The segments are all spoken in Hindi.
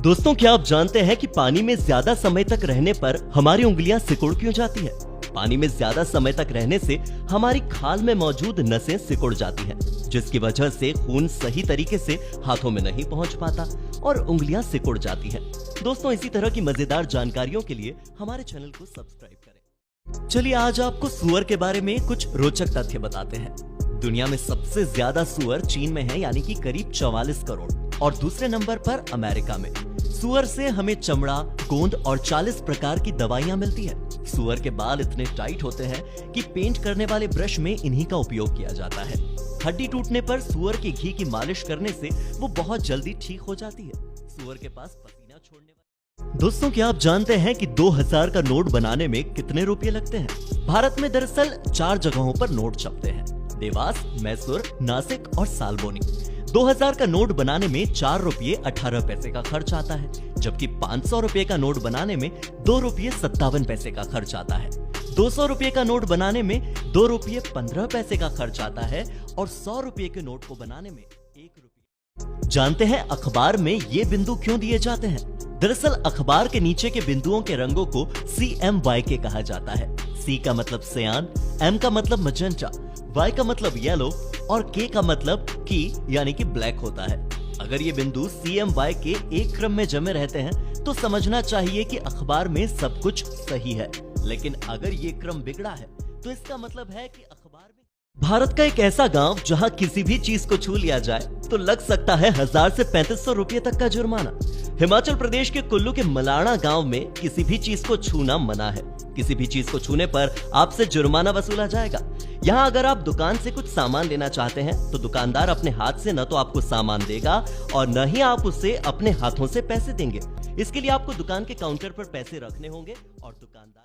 दोस्तों, क्या आप जानते हैं कि पानी में ज्यादा समय तक रहने पर हमारी उंगलियां सिकुड़ क्यों जाती है? पानी में ज्यादा समय तक रहने से हमारी खाल में मौजूद नसें सिकुड़ जाती हैं, जिसकी वजह से खून सही तरीके से हाथों में नहीं पहुंच पाता और उंगलियां सिकुड़ जाती हैं। दोस्तों, इसी तरह की मजेदार जानकारियों के लिए हमारे चैनल को सब्सक्राइब करें। चलिए आज आपको सुअर के बारे में कुछ रोचक तथ्य बताते हैं। दुनिया में सबसे ज्यादा सुअर चीन में है, यानी कि करीब 44 करोड़, और दूसरे नंबर पर अमेरिका में। सुअर से हमें चमड़ा, गोंद और 40 प्रकार की दवाइयां मिलती है। सुअर के बाल इतने टाइट होते हैं कि पेंट करने वाले ब्रश में इन्हीं का उपयोग किया जाता है। हड्डी टूटने पर सुअर के घी की मालिश करने से वो बहुत जल्दी ठीक हो जाती है। सुअर के पास पसीना छोड़ने वाला। दोस्तों, क्या आप जानते हैं कि 2000 का नोट बनाने में कितने रुपए लगते हैं? भारत में दरअसल 4 जगहों पर नोट छपते हैं: देवास, मैसूर, नासिक और सालबोनी। 2000 का नोट बनाने में 4 रुपये 18 पैसे का खर्च आता है, जबकि 500 रुपए का नोट बनाने में 2 रुपये 57 पैसे का खर्च आता है। 200 रुपए का नोट बनाने में 2 रुपये 15 पैसे का खर्च आता है और 100 रुपए के नोट को बनाने में 1 रुपये। जानते हैं अखबार में ये बिंदु क्यों दिए जाते हैं? दरअसल अखबार के नीचे के बिंदुओं के रंगों को CMYK कहा जाता है। C का मतलब सियान, M का मतलब मजेंटा, Y का मतलब येलो और K का मतलब की यानी कि ब्लैक होता है। अगर ये बिंदु CMYK एक क्रम में जमे रहते हैं तो समझना चाहिए कि अखबार में सब कुछ सही है, लेकिन अगर ये क्रम बिगड़ा है तो इसका मतलब है कि अखबार में। भारत का एक ऐसा गांव जहां किसी भी चीज को छू लिया जाए तो लग सकता है 1000 से 3500 रुपये तक का जुर्माना। हिमाचल प्रदेश के कुल्लू के मलाणा गांव में किसी भी चीज को छूना मना है। किसी भी चीज को छूने पर आपसे जुर्माना वसूला जाएगा। यहाँ अगर आप दुकान से कुछ सामान लेना चाहते हैं तो दुकानदार अपने हाथ से न तो आपको सामान देगा और न ही आप उसे अपने हाथों से पैसे देंगे। इसके लिए आपको दुकान के काउंटर पर पैसे रखने होंगे और दुकानदार।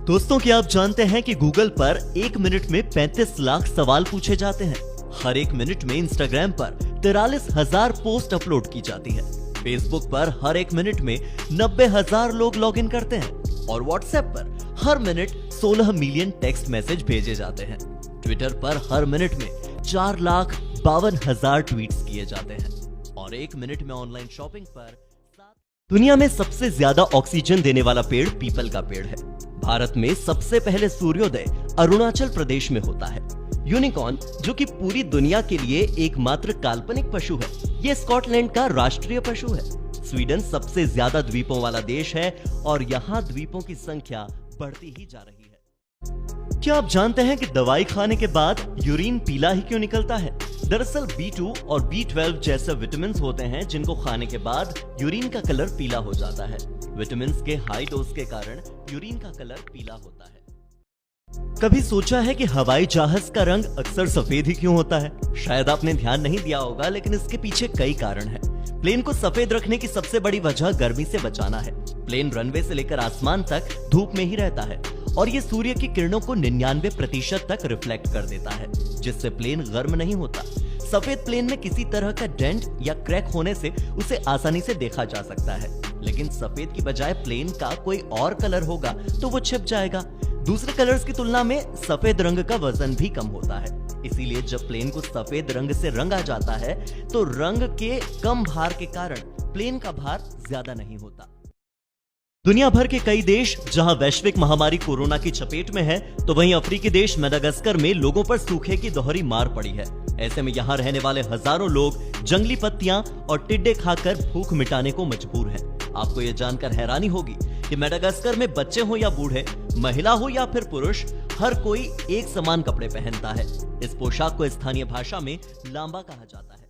दोस्तों, क्या आप जानते हैं कि गूगल पर 1 मिनट में 35 लाख सवाल पूछे जाते हैं? हर 1 मिनट में इंस्टाग्राम पर 43,000 पोस्ट अपलोड की जाती है। फेसबुक पर हर 1 मिनट में 90,000 लोग लॉगिन करते हैं और व्हाट्सएप पर हर मिनट 16 मिलियन टेक्स्ट मैसेज भेजे जाते हैं। ट्विटर पर हर मिनट में 4,52,000 ट्वीट्स किए जाते हैं और 1 मिनट में ऑनलाइन शॉपिंग पर। दुनिया में सबसे ज्यादा ऑक्सीजन देने वाला पेड़ पीपल का पेड़ है। भारत में सबसे पहले सूर्योदय अरुणाचल प्रदेश में होता है। यूनिकॉर्न, जो कि पूरी दुनिया के लिए एकमात्र काल्पनिक पशु है, ये स्कॉटलैंड का राष्ट्रीय पशु है। स्वीडन सबसे ज्यादा द्वीपों वाला देश है और यहाँ द्वीपों की संख्या बढ़ती ही जा रही है। क्या आप जानते हैं कि दवाई खाने के बाद यूरिन पीला ही क्यों निकलता है? दरअसल B2 और B12 जैसे विटामिन होते हैं जिनको खाने के बाद यूरिन का कलर पीला हो जाता है। विटामिन के हाई डोज के कारण यूरिन का कलर पीला होता है। कभी सोचा है कि हवाई जहाज का रंग अक्सर सफेद ही क्यों होता है? शायद आपने ध्यान नहीं दिया होगा, लेकिन इसके पीछे कई कारण हैं। प्लेन को सफेद रखने की सबसे बड़ी वजह गर्मी से बचाना है। प्लेन रनवे से लेकर आसमान तक धूप में ही रहता है और ये सूर्य की किरणों को 99% तक रिफ्लेक्ट कर देता है, जिससे प्लेन गर्म नहीं होता। सफेद प्लेन में किसी तरह का डेंट या क्रैक होने से उसे आसानी से देखा जा सकता है, लेकिन सफेद की बजाय प्लेन का कोई और कलर होगा तो वो छिप जाएगा। दूसरे कलर्स की तुलना में सफेद रंग का वजन भी कम होता है, इसीलिए जब प्लेन को सफेद रंग से रंगा जाता है तो रंग के कम भार के कारण प्लेन का भार ज्यादा नहीं होता। दुनिया भर के कई देश जहां वैश्विक महामारी कोरोना की चपेट में है, तो वहीं अफ्रीकी देश मेडागास्कर में लोगों पर सूखे की दोहरी मार पड़ी है। ऐसे में यहाँ रहने वाले हजारों लोग जंगली पत्तियां और टिड्डे खाकर भूख मिटाने को मजबूर हैं। आपको ये जानकर हैरानी होगी कि मेडागास्कर में बच्चे हो या बूढ़े, महिला हो या फिर पुरुष, हर कोई एक समान कपड़े पहनता है। इस पोशाक को स्थानीय भाषा में लांबा कहा जाता है।